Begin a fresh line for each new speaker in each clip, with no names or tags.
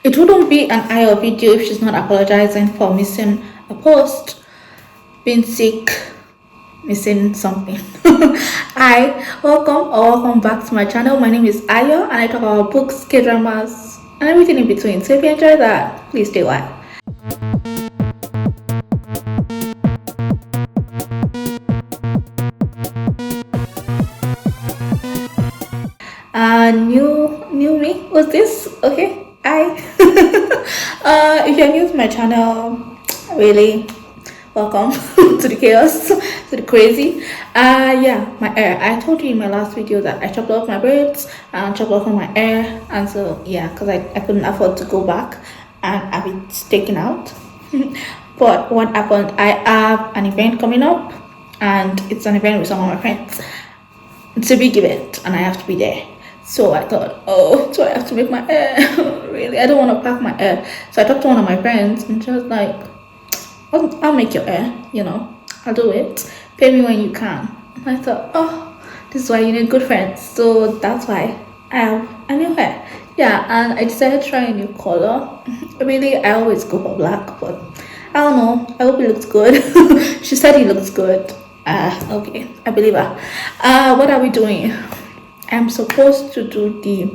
It wouldn't be an IO video if she's not apologizing for missing a post, being sick, missing something. Hi, welcome back to my channel. My name is Ayo and I talk about books, K-dramas, and everything in between. So if you enjoy that, please stay away. New me? What's this? Okay, hi. If you're new to my channel, really welcome to the chaos, to the crazy. Yeah, my hair. I told you in my last video that I chopped off my braids and chopped off my hair, and so yeah, because I couldn't afford to go back and have it taken out. But what happened? I have an event coming up, and it's an event with some of my friends. It's a big event, and I have to be there. So I thought, oh, so I have to make my hair. Really, I don't want to pack my hair. So I talked to one of my friends, and she was like, I'll make your hair, I'll do it. Pay me when you can. And I thought, oh, this is why you need good friends. So that's why I have a new hair. Yeah, and I decided to try a new color. Really, I always go for black, but I don't know. I hope it looks good. She said it looks good. Okay, I believe her. What are we doing? I'm supposed to do the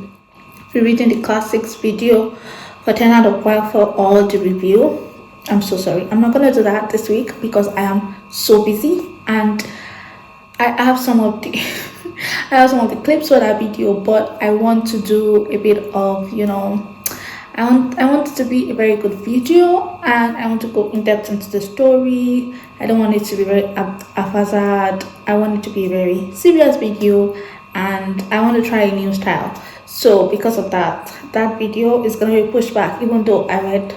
rereading the classics video for 10 out of 5 for all the review. I'm so sorry. I'm not gonna do that this week because I am so busy and I have some of the I have some of the clips for that video, but I want to do a bit of I want it to be a very good video and I want to go in depth into the story. I don't want it to be very haphazard. I want it to be a very serious video and I want to try a new style. So because of that video is gonna be pushed back, even though I read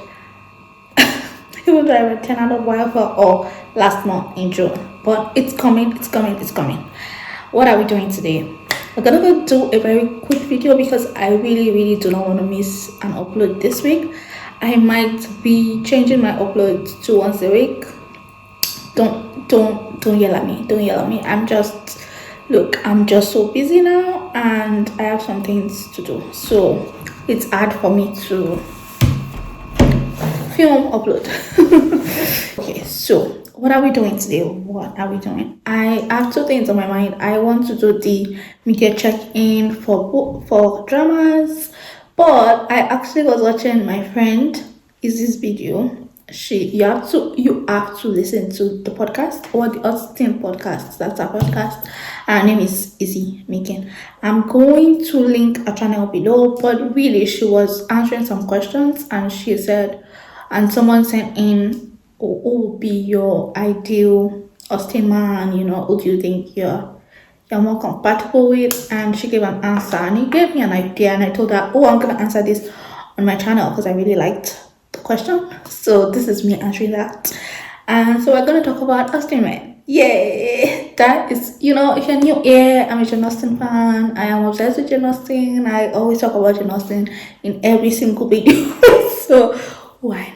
10 out of whatever or last month in June. But it's coming. What are we doing today? We're gonna go do a very quick video because I really do not want to miss an upload this week. I might be changing my upload to once a week. Don't yell at me. Don't yell at me. I'm just so busy now and I have some things to do. So it's hard for me to film upload. Okay, so what are we doing today? I have two things on my mind. I want to do the media check-in for dramas, but I actually was watching my friend Izzy's video. You have to listen to the podcast or the Austen podcast. That's our podcast. Her name is Izzy Making. I'm going to link a channel below, but really she was answering some questions and she said, and someone sent in, who would be your ideal Austen man, who do you think you're more compatible with? And she gave an answer and he gave me an idea and I told her, oh, I'm gonna answer this on my channel because I really liked the question. So this is me answering that. And so we're gonna talk about Austen Men. Yeah, that is, if you're new here, I'm a Jane Austen fan. I am obsessed with Jane Austen. I always talk about Jane Austen in every single video. So why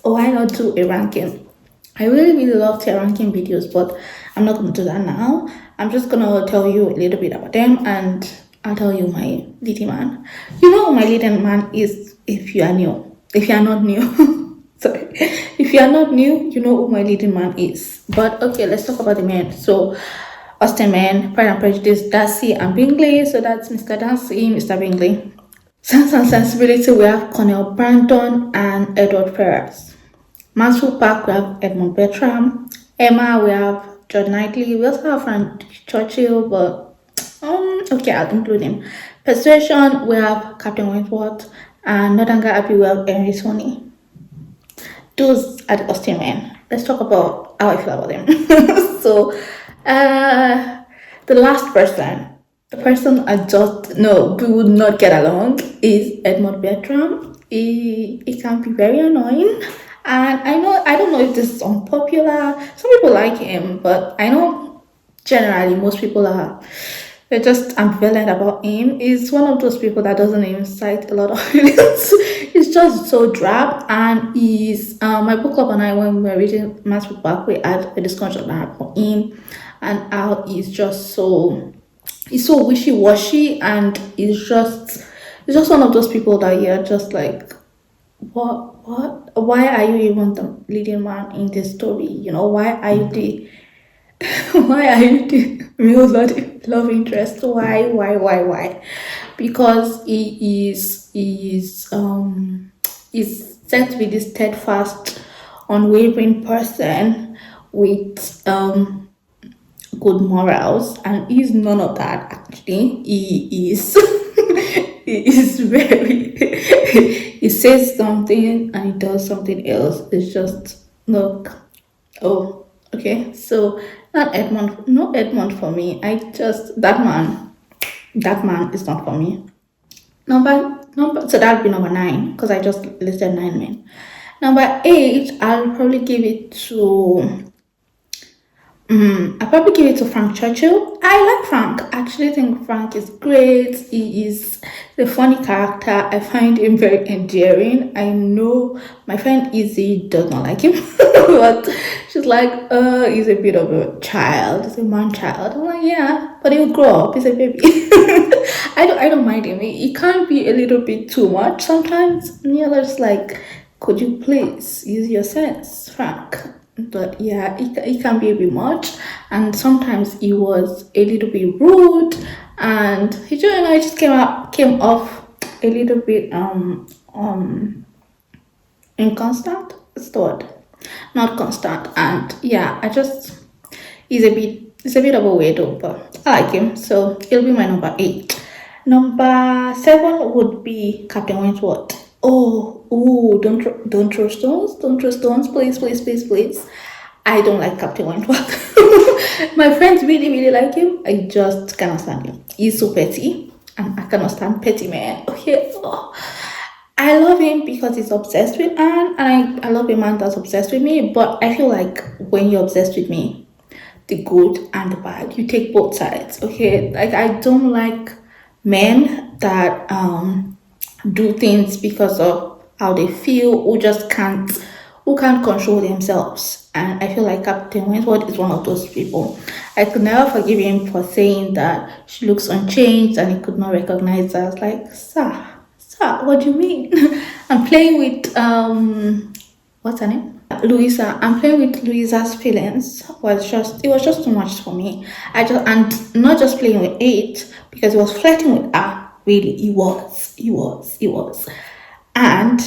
not do a ranking? I really love tier ranking videos, but I'm not going to do that now. I'm just going to tell you a little bit about them and I'll tell you my leading man. You know who my leading man is if you are new. If you are not new. Sorry. If you are not new, you know who my leading man is. But okay, let's talk about the men. So Austen Men, Pride and Prejudice, Darcy and Bingley. So that's Mr. Darcy, Mr. Bingley. Sense and Sensibility, we have Cornel Brandon and Edward Ferrars. Mansfield Park, we have Edmund Bertram. Emma, we have George Knightley. We also have Frank Churchill, but okay, I'll include him. Persuasion, we have Captain Wentworth. And Northanger Abbey, we have Henry Stoney. Those are the Austen Men. Let's talk about how I feel about them. So, the last person, the person I just know we would not get along is Edmund Bertram. He can be very annoying. And I don't know if this is unpopular. Some people like him, but I know generally most people they're just ambivalent about him. He's one of those people that doesn't even cite a lot of feelings. He's just so drab. And he's my book club and I, when we were reading Mansfield Park, we had a discussion about him and how he's so wishy-washy and he's just one of those people that you're just like, why are you even the leading man in this story? Why are you the why are you the real love interest? Why? Because is said to be this steadfast, unwavering person with good morals, and he's none of that. Actually, he is he is very he says something and he does something else. It's just look. Oh, okay. So not Edmond, no Edmond for me. I just that man is not for me. Number. So that'd be number 9, because I just listed 9 men. Number 8, I'll probably give it to. I probably give it to Frank Churchill. I like Frank. I actually think Frank is great. He is the funny character. I find him very endearing. I know my friend Izzy does not like him, but she's like, he's a bit of a child. He's a man child. I'm like, yeah, but he'll grow up. He's a baby. I don't mind him. He can be a little bit too much sometimes. And you're just like, could you please use your sense, Frank? But yeah, it can be a bit much, and sometimes he was a little bit rude, and I just came off a little bit inconstant. It's the word, not constant, and yeah, he's a bit of a weirdo, but I like him, so he'll be my number 8. Number 7 would be Captain Wentworth. Oh, don't throw stones. Don't throw stones, please, please, please, please. I don't like Captain Wentworth. My friends really, really like him. I just cannot stand him. He's so petty, and I cannot stand petty men. Okay. Oh. I love him because he's obsessed with Anne, and I love a man that's obsessed with me. But I feel like when you're obsessed with me, the good and the bad, you take both sides. Okay, like I don't like men that do things because of how they feel, who can't control themselves. And I feel like Captain Wentworth is one of those people. I could never forgive him for saying that she looks unchanged and he could not recognize her. I was like, sir, what do you mean? I'm playing with what's her name? Louisa. I'm playing with Louisa's feelings. It was just too much for me. And not just playing with it, because he was flirting with her. Really, he was. And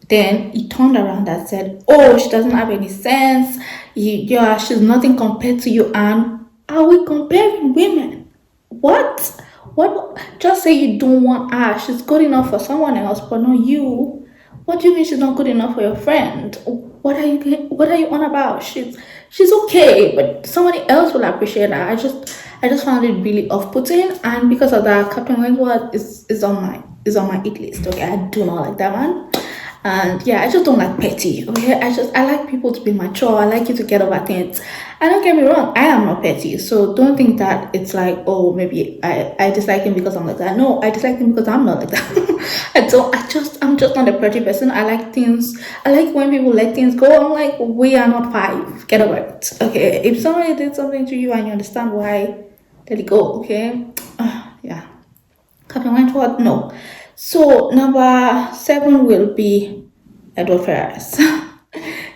then he turned around and said, "Oh, she doesn't have any sense. Yeah, she's nothing compared to you." And are we comparing women? What? What? Just say you don't want her. She's good enough for someone else, but not you. What do you mean she's not good enough for your friend? What are you on about? She's okay, but somebody else will appreciate her. I just found it really off-putting, and because of that, Captain Wentworth is on my hit list. Okay, I do not like that man. And yeah, I just don't like petty. Okay, I like people to be mature. I like you to get over things. And don't get me wrong, I am not petty. So don't think that it's like, oh, maybe I dislike him because I'm like that. No, I dislike him because I'm not like that. I'm just not a petty person. I like things. I like when people let things go. I'm like, we are not 5. Get over it. Okay, if somebody did something to you and you understand why, let it go. Okay, yeah. Captain Wentworth, no. So number 7 will be Edward Ferrars.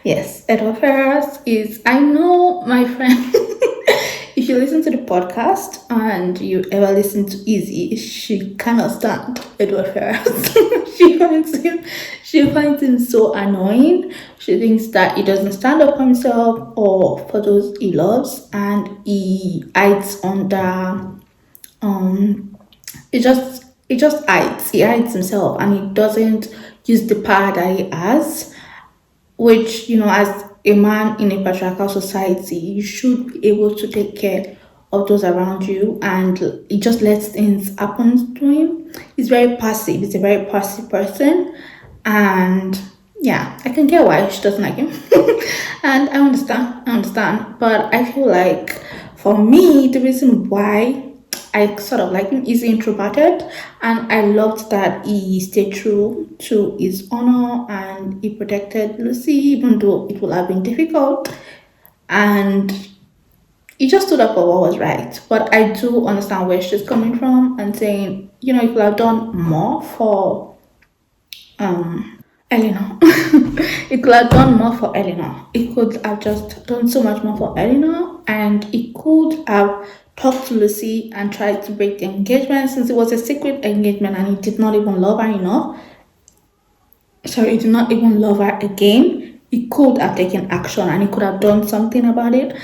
Yes, Edward Ferrars is. I know my friend. If you listen to the podcast and you ever listen to Izzy, she cannot stand Edward Ferrars. She finds him so annoying. She thinks that he doesn't stand up for himself or for those he loves, and he hides under he just hides himself, and he doesn't use the power that he has, which, as a man in a patriarchal society, you should be able to take care of those around you, and he just lets things happen to him. He's very passive. He's a very passive person, and yeah, I can get why she doesn't like him. And I understand, but I feel like for me, the reason why I sort of like him is introverted, and I loved that he stayed true to his honor and he protected Lucy, even though it would have been difficult. And he just stood up for what was right. But I do understand where she's coming from and saying, you could have done more for Eleanor. It could have done more for Eleanor. It could have just done so much more for Eleanor, and it could have talked to Lucy and tried to break the engagement since it was a secret engagement and he did not even love her enough. Sorry, he did not even love her again. He could have taken action and he could have done something about it.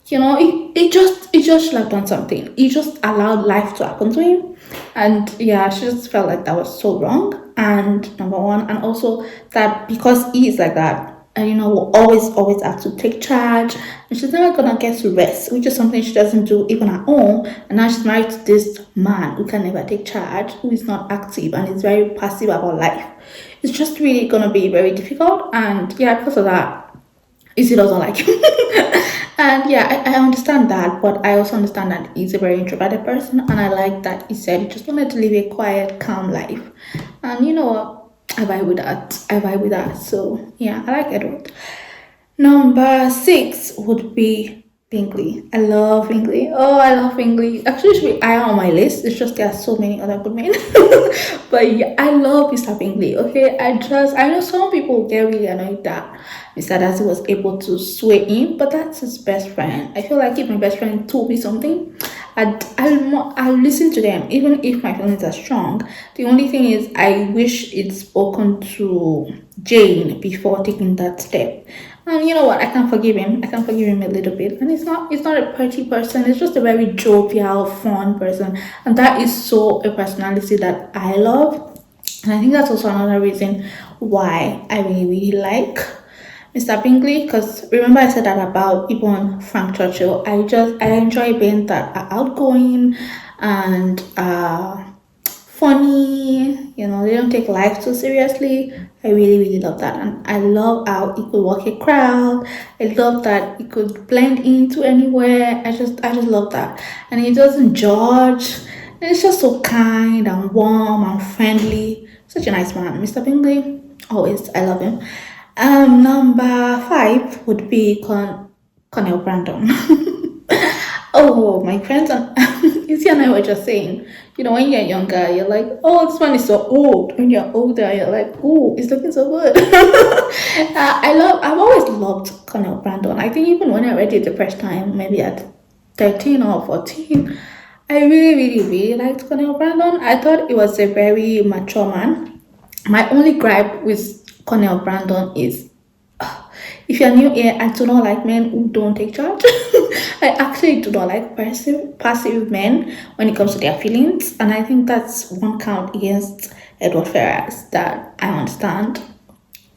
He just should have done something. He just allowed life to happen to him. And yeah, she just felt like that was so wrong. And number one, and also that because he is like that, and will always have to take charge, and she's never gonna get to rest, which is something she doesn't do even at home. And now she's married to this man who can never take charge, who is not active and is very passive about life. It's just really gonna be very difficult. And yeah, because of that, Izzy doesn't like him. And yeah, I understand that, but I also understand that he's a very introverted person, and I like that he said he just wanted to live a quiet, calm life. And you know what? I vibe with that. I vibe with that. So yeah, I like Edward. Number six would be Bingley. I love Bingley. Oh, I love Bingley. Actually, it should be higher on my list. It's just there are so many other good men. But yeah, I love Mr. Bingley. Okay, I know some people get really annoyed that Mr. Darcy was able to sway him, but that's his best friend. I feel like if my best friend told me something, I'll listen to them, even if my feelings are strong. The only thing is, I wish it's spoken to Jane before taking that step. And you know what? I can forgive him. I can forgive him a little bit. And it's not a pretty person. It's just a very jovial, fun person. And that is so a personality that I love. And I think that's also another reason why I really, really like Mr. Bingley. Because remember I said that about even Frank Churchill. I enjoy being that outgoing and funny, they don't take life too seriously. I really, really love that. And I love how he could walk a crowd. I love that he could blend into anywhere. I just love that. And he doesn't judge. And it's just so kind and warm and friendly. Such a nice man. Mr. Bingley, always, I love him. Number five would be Cornel Brandon. Oh, my friends and Izzy and I were just saying, when you're younger, you're like, oh, this one is so old. When you're older, you're like, oh, it's looking so good. I've always loved Colonel Brandon. I think even when I read it the first time, maybe at 13 or 14, I really, really, really liked Colonel Brandon. I thought he was a very mature man. My only gripe with Colonel Brandon is if you're new here, I do not like men who don't take charge. I actually do not like passive men when it comes to their feelings, and I think that's one count against Edward Ferrars that I understand.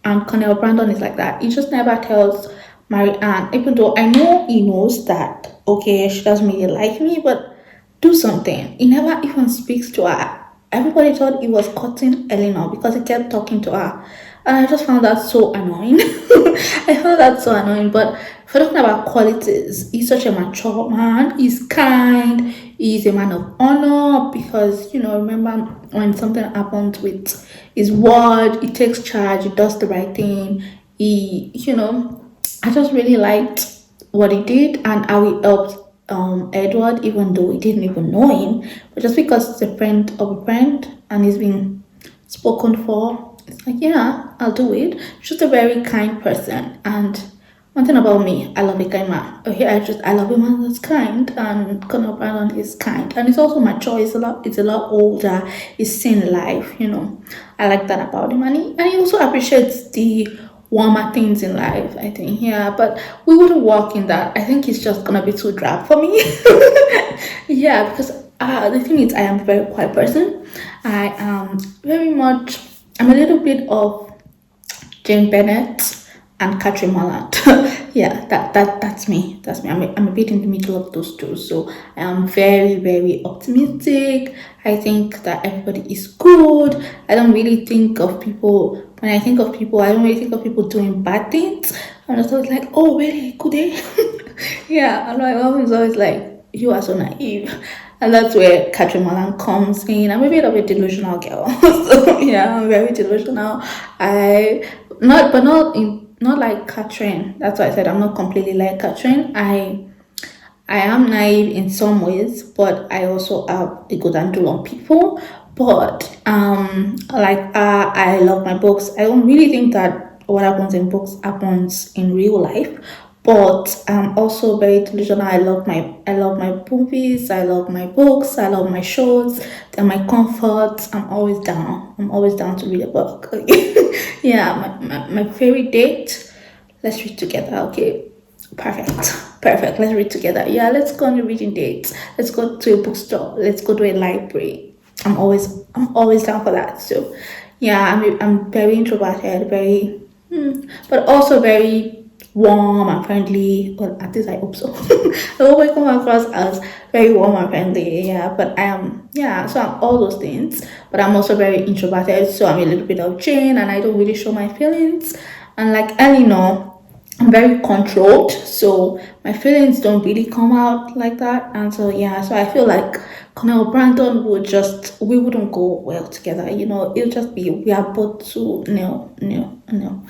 And Colonel Brandon is like that. He just never tells Mary Ann, even though I know he knows that okay, she doesn't really like me, but do something. He never even speaks to her. Everybody thought he was cutting Eleanor because he kept talking to her. And I just found that so annoying. I found that so annoying. But if we're talking about qualities, he's such a mature man. He's kind. He's a man of honor because, remember when something happened with his word, he takes charge, he does the right thing. I just really liked what he did and how he helped Edward, even though he didn't even know him. But just because he's a friend of a friend and he's been spoken for, it's like, yeah, I'll do it. Just a very kind person. And one thing about me, I love a kind man. Okay, I love a man that's kind, and Conor Brandon is kind, and it's also mature. It's a lot older. He's seen life. I like that about him, and he also appreciates the warmer things in life. I think, yeah, but we wouldn't work in that. I think it's just gonna be too drab for me. Yeah, because the thing is, I am a very quiet person. I am very much. I'm a little bit of Jane Bennett and Catherine Malland. Yeah, that's me. That's me. I'm a bit in the middle of those two. So I am very, very optimistic. I think that everybody is good. I don't really think of people. When I think of people, I don't really think of people doing bad things. I'm just always like, oh, really? Could they? Yeah, and my mom is always like, you are so naive. And that's where Catherine Malan comes in. I'm a bit of a delusional girl. So yeah, I'm very delusional. Not like Catherine. That's why I said I'm not completely like Catherine. I am naive in some ways, but I also have a good handle on people. But I love my books. I don't really think that what happens in books happens in real life. But I'm also very delusional. I love my movies, I love my books, I love my shows, they're my comforts. I'm always down. I'm always down to read a book. Yeah, my favorite date. Let's read together, okay? Perfect. Perfect. Let's read together. Yeah, let's go on a reading date. Let's go to a bookstore. Let's go to a library. I'm always down for that. So yeah, I'm very introverted, very but also very warm and friendly. Well, at least I hope so. I hope I come across as very warm and friendly. Yeah, but I am, yeah, so I'm all those things. But I'm also very introverted, so I'm a little bit of Jane and I don't really show my feelings. And like Eleanor, I'm very controlled, so my feelings don't really come out like that. And so yeah, so I feel like Connell Brandon would just we wouldn't go well together. It'll just be we are both too no, no, no.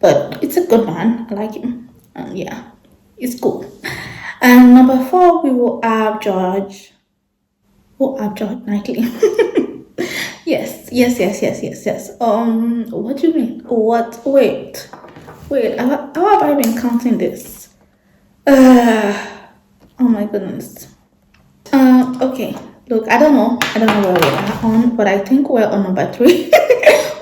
But it's a good man. I like him. Yeah, it's cool. And number four, we will have George. We'll have George Knightley. Yes, yes, yes, yes, yes, yes. What do you mean? What? Wait. How have I been counting this? Oh my goodness. Okay. Look, I don't know. I don't know where we are on, but I think we're on number three.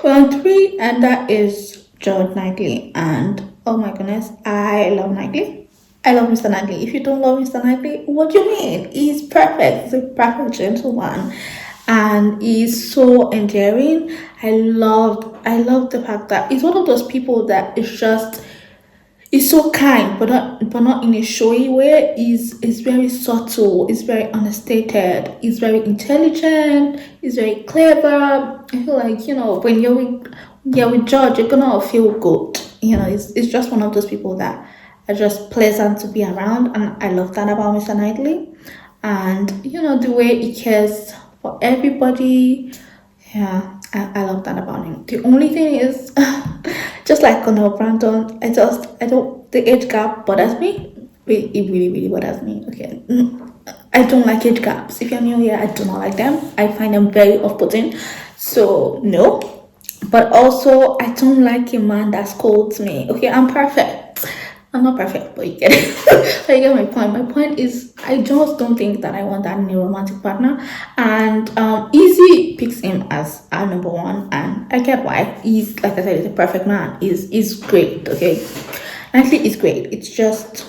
We're on three, and that is George Knightley. And oh my goodness, I love Knightley. I love Mr. Knightley. If you don't love Mr. Knightley, what do you mean? He's perfect. He's a perfect gentleman. And he's so endearing. I love the fact that he's one of those people that is just he's so kind, but not in a showy way. He's very subtle. He's very understated. He's very intelligent. He's very clever. I feel like when you're with George, you're gonna feel good. It's just one of those people that are just pleasant to be around, and I love that about Mr. Knightley. And the way he cares for everybody. Yeah, I love that about him. The only thing is, just like Connell Brandon, I don't, the age gap bothers me. It really, really bothers me. Okay. I don't like age gaps. If you're new here, I do not like them. I find them very off-putting. So, no. But also, I don't like a man that scolds me. Okay, I'm perfect. I'm not perfect, but you get it. But you get my point. My point is, I just don't think that I want that in a romantic partner. And Izzy picks him as our number one, and I get why. He's, like I said, he's a perfect man. He's great. Okay, Knightley is great. It's just,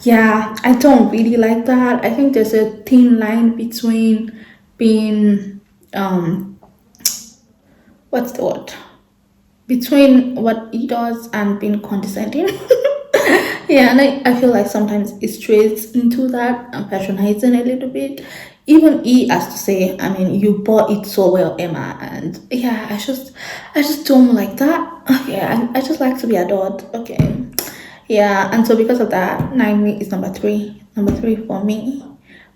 yeah, I don't really like that. I think there's a thin line between being what's the word? Between what he does and being condescending. Yeah, and I feel like sometimes it strays into that and patronizing a little bit. Even he has to say, I mean, you bought it so well, Emma, and yeah, I just don't like that. Yeah, I just like to be adored. Okay, yeah, and so because of that, Naomi is number three for me.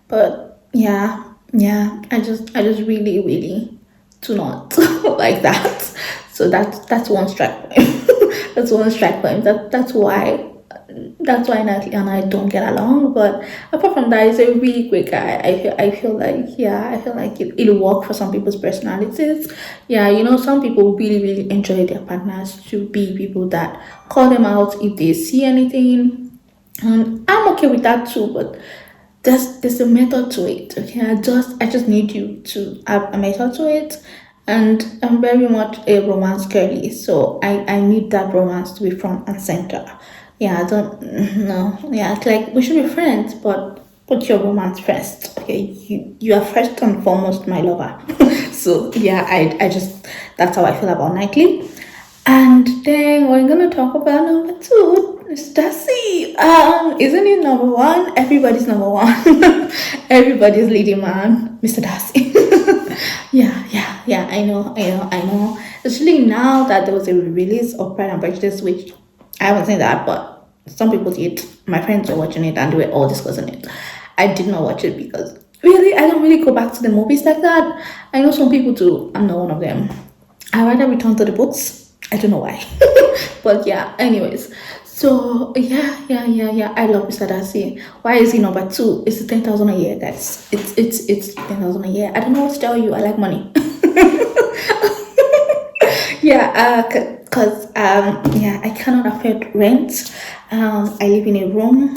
But yeah, I just really, really do not like that. So that's one strike for him. That's one strike for him. That's why Natalie and I don't get along. But apart from that, he's a really great guy. I feel like, yeah, I feel like it'll work for some people's personalities. Yeah, some people really, really enjoy their partners to be people that call them out if they see anything. And I'm okay with that too, but there's a method to it. Okay, I just need you to have a method to it. And I'm very much a romance girly, so I need that romance to be front and center. Yeah, I don't no. Yeah, it's like we should be friends, but put your romance first. Okay, you are first and foremost my lover. So yeah, I just that's how I feel about Knightley. And then we're gonna talk about number two, Mr. Darcy. Isn't it number one? Everybody's number one. Everybody's leading man, Mr. Darcy. Yeah. I know. Especially now that there was a release of Pride and Prejudice, which I haven't seen that, but some people did. My friends were watching it and they were all discussing it. I did not watch it because really, I don't really go back to the movies like that. I know some people do. I'm not one of them. I rather return to the books. I don't know why. But yeah, anyways. So yeah. I love Mr. Darcy. Why is he number two? It's 10,000 a year, guys. It's 10,000 a year. I don't know what to tell you. I like money. Yeah, cause yeah, I cannot afford rent. I live in a room.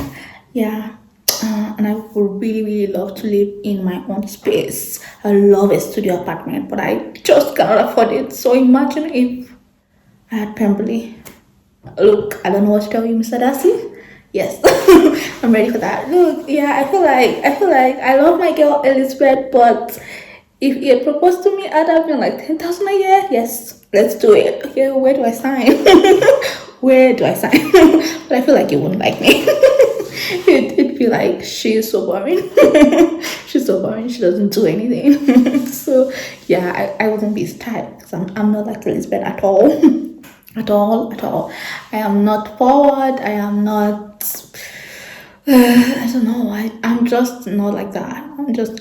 Yeah, and I would really really love to live in my own space. I love a studio apartment, but I just cannot afford it. So imagine if I had Pemberley. Look, I don't know what to tell you, Mr. Darcy. Yes, I'm ready for that. Look, yeah, I feel like I love my girl Elizabeth, but if he had proposed to me, I'd have been like 10,000 a year. Yes, let's do it. Okay, where do I sign? Where do I sign? But I feel like he wouldn't like me. It'd be like she's so boring. She's so boring. She doesn't do anything. So yeah, I wouldn't be his type because I'm not like Elizabeth at all. At all. I am not forward. I am not. I don't know. I'm just not like that.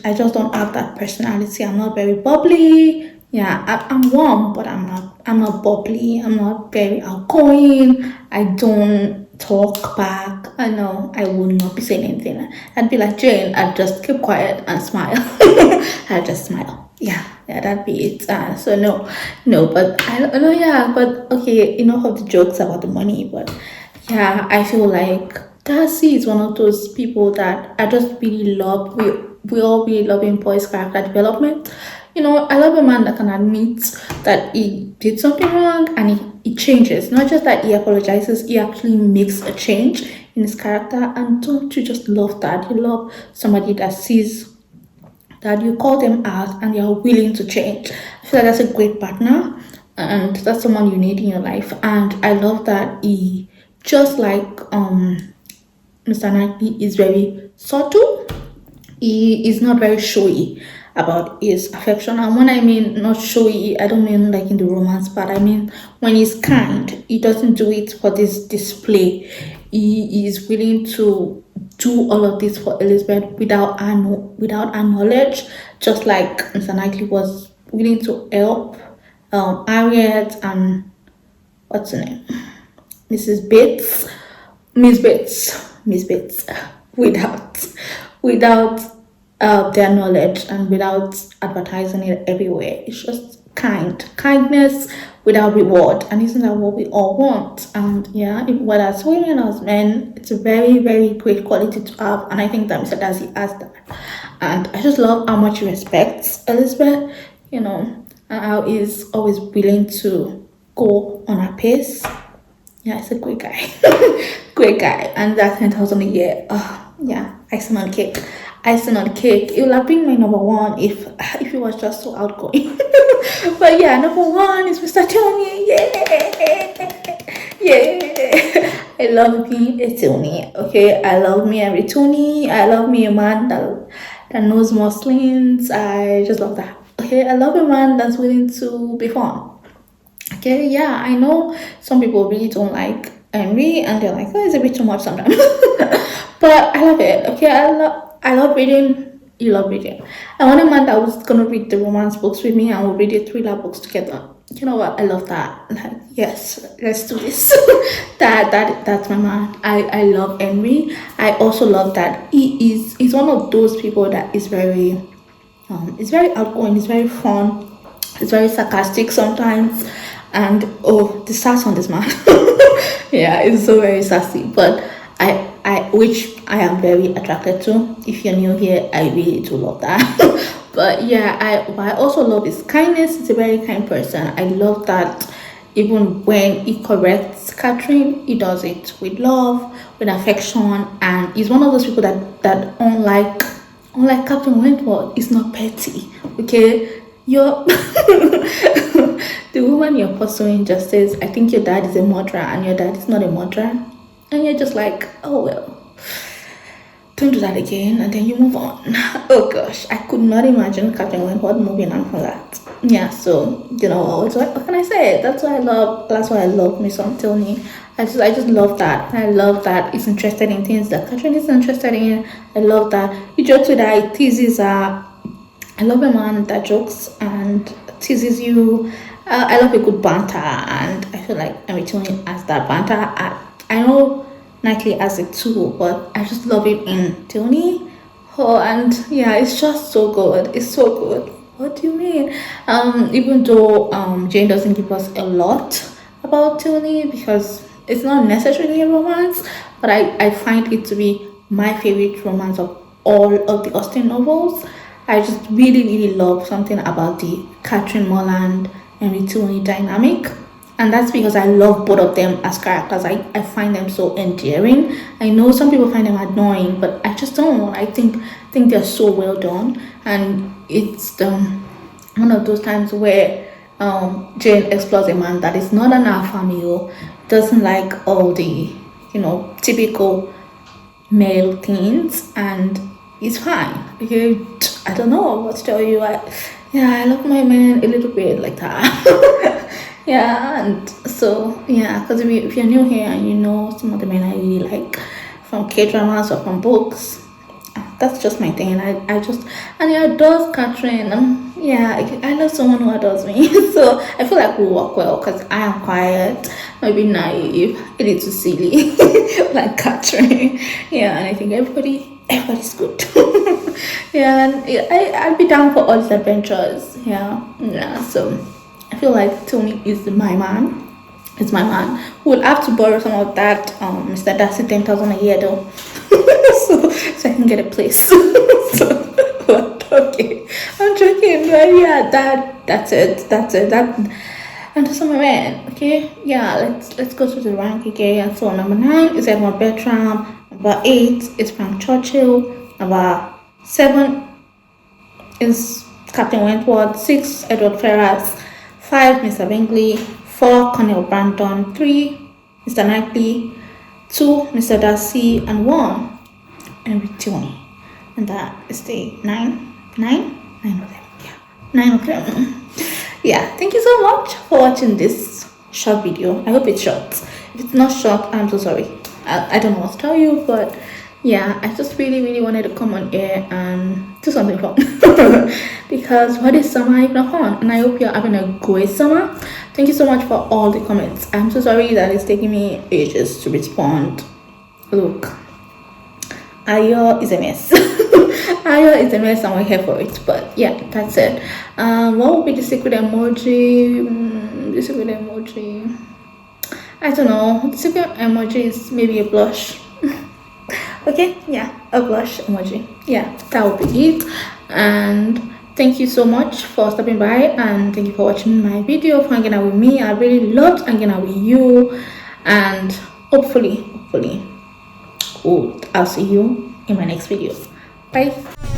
I just don't have that personality. I'm not very bubbly. Yeah, I'm warm, but I'm not bubbly. I'm not very outgoing. I don't talk back. I know I would not be saying anything. I'd be like Jane. I'd just keep quiet and smile. I'd just smile. Yeah, that'd be it. So no, but I don't know. Yeah, but okay. Enough of the jokes about the money, but yeah, I feel like Darcy is one of those people that I just really love. We all really love in boys' character development. I love a man that can admit that he did something wrong and he changes. Not just that he apologizes, he actually makes a change in his character. And don't you just love that? You love somebody that sees that you call them out and they are willing to change. I feel like that's a great partner and that's someone you need in your life. And I love that he, just like Mr. Knightley, is very subtle. He is not very showy about his affection. And when I mean not showy, I don't mean like in the romance part. I mean when he's kind, he doesn't do it for this display. He is willing to do all of this for Elizabeth without her knowledge, just like Mr. Knightley was willing to help Harriet and what's her name? Mrs. Bates, Miss Bates, without without their knowledge and without advertising it everywhere. It's just kindness without reward, and isn't that what we all want? And yeah, whether as women or as men, it's a very very great quality to have, and I think that Mr. Darcy has that. And I just love how much he respects Elizabeth, and how he's always willing to go on her pace. Yeah, it's a great guy. Great guy. And that's 10,000 a year. Oh, yeah, icing on cake. Icing on cake. It will have been my number one if it was just so outgoing. But yeah, number one is Mr. Tony. Yeah. Yeah. I love me a Tony. Okay, I love me a Tony. I love me a man that knows muslins. I just love that. Okay, I love a man that's willing to be fun. Okay, yeah, I know some people really don't like Henry and they're like, oh, it's a bit too much sometimes. But I love it. Okay, I love reading. You love reading. I want a man that was gonna read the romance books with me and we'll read the thriller books together. You know what? I love that. Like, yes, let's do this. That's my man. I love Henry. I also love that he's one of those people that is very outgoing, he's very fun, he's very sarcastic sometimes. And oh, the sass on this man. Yeah, it's so very sassy. But which I am very attracted to. If you're new here, I really do love that. But yeah, what I also love his kindness. He's a very kind person. I love that even when he corrects Catherine, he does it with love, with affection, and he's one of those people that unlike Captain Wentworth, is not petty. Okay, you're the woman you're pursuing just says, I think your dad is a murderer and your dad is not a murderer. And you're just like, oh well, don't do that again, and then you move on. Oh gosh, I could not imagine Captain Wentworth moving on from that. Yeah, so what can I say? That's why I love Miss Anthony. I just love that. I love that he's interested in things that Catherine is interested in. I love that he jokes with her, he teases her. I love a man that jokes and teases you. I love a good banter, and I feel like I'm returning as that banter. I know Nightly has it too, but I just love it in Tony. Oh, and yeah, it's just so good. It's so good. What do you mean? Even though Jane doesn't give us a lot about Tony because it's not necessarily a romance, but I find it to be my favorite romance of all of the Austen novels. I just really love something about the Catherine Morland and Tony dynamic. And that's because I love both of them as characters. I find them so endearing. I know some people find them annoying, but I just don't. I think they're so well done, and it's one of those times where Jane explores a man that is not an alpha male, doesn't like all the typical male things, and it's fine. Okay, I don't know what to tell you. I love my man a little bit like that. Yeah, and so yeah, because if you're new here and you know some of the men I really like from K dramas or from books, that's just my thing. I just and he adores Catherine. Yeah, I love someone who adores me. So I feel like we work well because I am quiet, maybe naive, a little silly, like Catherine. Yeah, and I think everybody's good. Yeah, and I'd be down for all these adventures. Yeah. So I feel like Tony is my man. It's my man. Who will have to borrow some of that Mr. Darcy 10,000 a year though. So I can get a place. So, but okay. I'm joking, but yeah, that's it. And so my man, okay? Yeah, let's go through the rank again. So number 9 is Edmund Bertram, number 8 is Frank Churchill, number 7 is Captain Wentworth, 6 Edward Ferrars, 5 Mr. Bingley, 4 Colonel Brandon, 3 Mr. Knightley, 2 Mr. Darcy, and 1 Henry Tony. And that is the 9 of them. Yeah, 9 of them. Yeah, thank you so much for watching this short video. I hope it's short. If it's not short, I'm so sorry. I don't know what to tell you, but yeah, I just really wanted to come on air and do something fun. Because what is summer if not fun? And I hope you're having a great summer. Thank you so much for all the comments. I'm so sorry that it's taking me ages to respond. Look, Ayo is a mess. Ayo is a mess and we're here for it. But yeah, that's it. What will be the secret emoji? The secret emoji, I don't know. The secret emoji is maybe a blush. Okay, yeah, a blush emoji. Yeah, that would be it. And thank you so much for stopping by, and thank you for watching my video, for hanging out with me. I really loved hanging out with you, and hopefully I'll see you in my next video. Bye.